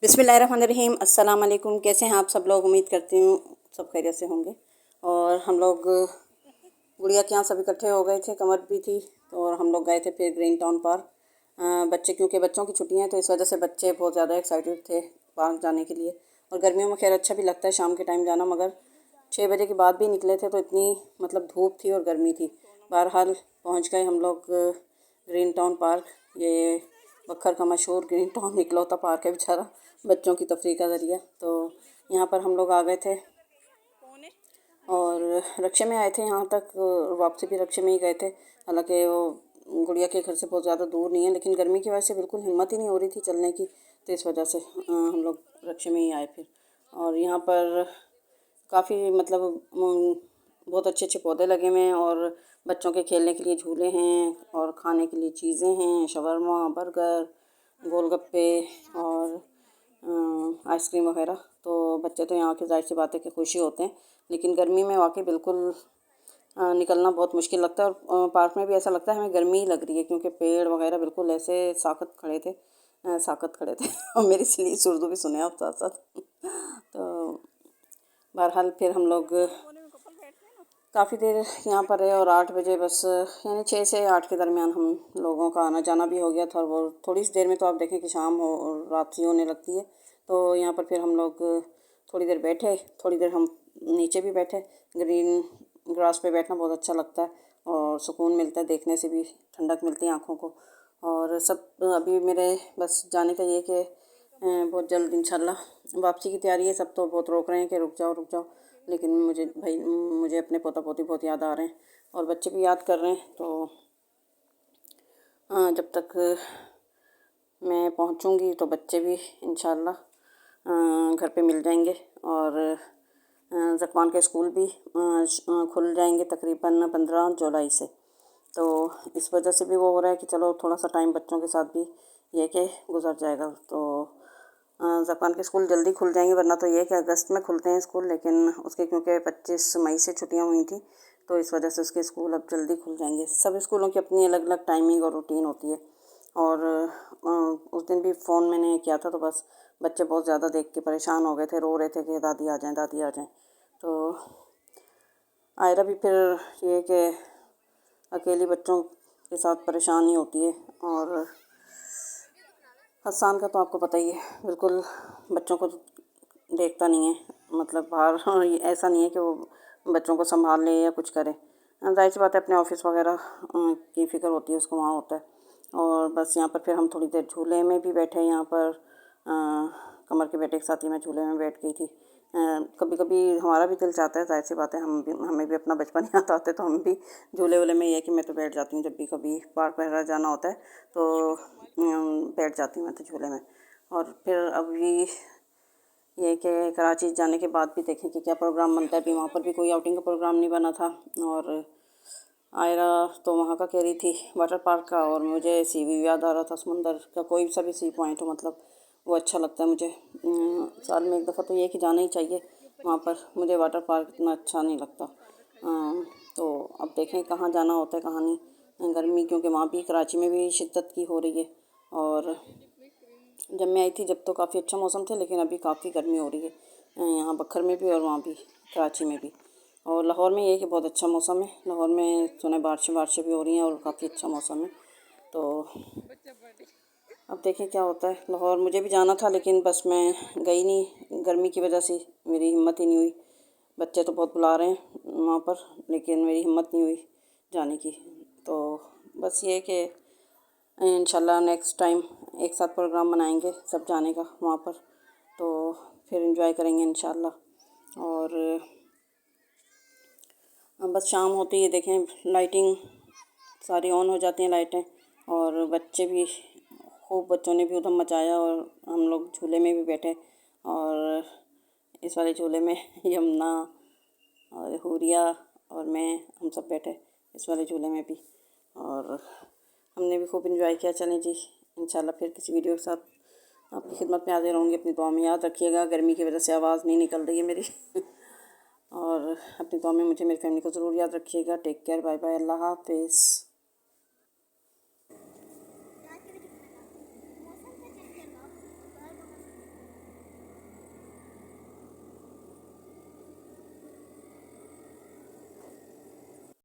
बिस्मिल्लाहिर्रहमानिर्रहीम। अस्सलाम वालेकुम। कैसे हैं आप सब लोग? उम्मीद करती हूँ सब खैरियत से होंगे। और हम लोग गुड़िया के यहाँ सब इकट्ठे हो गए थे, कमर भी थी, तो और हम लोग गए थे फिर ग्रीन टाउन पार्क। बच्चे, क्योंकि बच्चों की छुट्टियाँ हैं तो इस वजह से बच्चे बहुत ज़्यादा एक्साइटेड थे पार्क जाने के लिए। और गर्मियों में खैर अच्छा भी लगता है शाम के टाइम जाना, मगर 6 बजे के बाद भी निकले थे तो इतनी मतलब धूप थी और गर्मी थी। बहरहाल पहुँच गए हम लोग ग्रीन टाउन पार्क। ये बखर का मशहूर ग्रीन टाउन इकलौता पार्क है बेचारा बच्चों की तफरीह का ज़रिया। तो यहाँ पर हम लोग आ गए थे और रिक्शे में आए थे यहाँ तक, वापसी भी रिक्शे में ही गए थे। हालांकि वो गुड़िया के घर से बहुत ज़्यादा दूर नहीं है, लेकिन गर्मी की वजह से बिल्कुल हिम्मत ही नहीं हो रही थी चलने की, तो इस वजह से हम लोग रिक्शे में ही आए फिर। और यहाँ पर काफ़ी मतलब बहुत अच्छे अच्छे पौधे लगे हुए हैं और बच्चों के खेलने के लिए झूले हैं और खाने के लिए चीज़ें हैं, शवरमा, बर्गर, गोलगप्पे और आइसक्रीम वगैरह। तो बच्चे तो यहाँ के ज़ाहिर सी बात है कि खुशी होते हैं, लेकिन गर्मी में वाकई बिल्कुल निकलना बहुत मुश्किल लगता है। और पार्क में भी ऐसा लगता है हमें गर्मी ही लग रही है, क्योंकि पेड़ वगैरह बिल्कुल ऐसे साकत खड़े थे और मेरी इसलिए उर्दू भी सुने आप साथ साथ। तो बहरहाल फिर हम लोग काफ़ी देर यहाँ पर रहे और 8 बजे बस, यानी 6 से 8 के दरमियान हम लोगों का आना जाना भी हो गया था। और वो थोड़ी सी देर में तो आप देखें कि शाम हो और रात्रि होने लगती है। तो यहाँ पर फिर हम लोग थोड़ी देर बैठे, थोड़ी देर हम नीचे भी बैठे। ग्रीन ग्रास पे बैठना बहुत अच्छा लगता है और सुकून मिलता है, देखने से भी ठंडक मिलती है आँखों को। और सब अभी मेरे बस जाने का ये कि बहुत जल्द इंशाल्लाह वापसी की तैयारी है। सब तो बहुत रोक रहे हैं कि रुक जाओ, लेकिन मुझे अपने पोता पोती बहुत याद आ रहे हैं और बच्चे भी याद कर रहे हैं। तो जब तक मैं पहुंचूंगी तो बच्चे भी इंशाल्लाह घर पे मिल जाएंगे। और ज़कवान के स्कूल भी खुल जाएंगे तकरीबन 15 जुलाई से। तो इस वजह से भी वो हो रहा है कि चलो थोड़ा सा टाइम बच्चों के साथ भी ये कि गुजर जाएगा। तो ज़कवान के स्कूल जल्दी खुल जाएंगे, वरना तो ये कि अगस्त में खुलते हैं स्कूल, लेकिन उसके क्योंकि 25 मई से छुट्टियां हुई थी तो इस वजह से उसके स्कूल अब जल्दी खुल जाएंगे। सब स्कूलों की अपनी अलग अलग टाइमिंग और रूटीन होती है। और उस दिन भी फ़ोन मैंने किया था तो बस बच्चे बहुत ज़्यादा देख के परेशान हो गए थे, रो रहे थे कि दादी आ जाएं, दादी आ जाएं। तो आयरा भी फिर ये कि अकेली बच्चों के साथ परेशान ही होती है। और हसान का तो आपको पता ही है, बिल्कुल बच्चों को देखता नहीं है, मतलब बाहर ऐसा नहीं है कि वो बच्चों को संभाल ले या कुछ करे। ज़ाहिर सी बात है अपने ऑफिस वगैरह की फ़िक्र होती है उसको, वहाँ होता है। और बस यहाँ पर फिर हम थोड़ी देर झूले में भी बैठे। यहाँ पर कमर के बेटे के साथ ही मैं झूले में बैठ गई थी। कभी कभी हमारा भी दिल चाहता है, ज़ाहिर सी बात है हमें भी अपना बचपन याद आता है, तो हम भी झूले वूले में ये कि मैं तो बैठ जाती हूँ जब भी कभी पार्क वगैरह जाना होता है तो बैठ जाती हूँ मैं तो झूले में। और फिर अभी ये कि कराची जाने के बाद भी देखें कि क्या प्रोग्राम बनता है। अभी वहाँ पर भी कोई आउटिंग का प्रोग्राम नहीं बना था। और आयरा तो वहाँ का कह रही थी वाटर पार्क का, और मुझे सी व्यू याद आ रहा था समंदर का। कोई सा भी सी पॉइंट हो मतलब वो अच्छा लगता है मुझे। साल में एक दफ़ा तो ये कि जाना ही चाहिए वहाँ पर। मुझे वाटर पार्क इतना अच्छा नहीं लगता। तो अब देखें कहाँ जाना होता है कहाँ नहीं। गर्मी क्योंकि वहाँ भी कराची में भी शिद्दत की हो रही है। और जब मैं आई थी जब तो काफ़ी अच्छा मौसम था, लेकिन अभी काफ़ी गर्मी हो रही है यहाँ बखर में भी और वहाँ भी कराची में भी। और लाहौर में ये है कि बहुत अच्छा मौसम है। लाहौर में सुना बारिशें भी हो रही हैं और काफ़ी अच्छा मौसम है। तो अब देखें क्या होता है। लाहौर मुझे भी जाना था, लेकिन बस मैं गई नहीं, गर्मी की वजह से मेरी हिम्मत ही नहीं हुई। बच्चे तो बहुत बुला रहे हैं वहाँ पर, लेकिन मेरी हिम्मत नहीं हुई जाने की। तो बस ये कि इंशाल्लाह नेक्स्ट टाइम एक साथ प्रोग्राम बनाएंगे सब जाने का वहाँ पर, तो फिर एंजॉय करेंगे इंशाल्लाह। और बस शाम होती है देखें लाइटिंग सारी ऑन हो जाती हैं लाइटें, और बच्चे भी खूब, बच्चों ने भी उधम मचाया और हम लोग झूले में भी बैठे। और इस वाले झूले में यमुना और हुरिया और मैं, हम सब बैठे इस वाले झूले में भी, और हमने भी खूब इंजॉय किया। चलें जी, इंशाल्लाह फिर किसी वीडियो के साथ आपकी खिदमत में हाजिर रहूँगी। अपनी दुआ में याद रखिएगा, गर्मी की वजह से आवाज़ नहीं निकल रही है मेरी और अपनी दुआ में मुझे, मेरी फैमिली को ज़रूर याद रखिएगा। टेक केयर, बाय बाय, अल्लाह हाफ़िज़।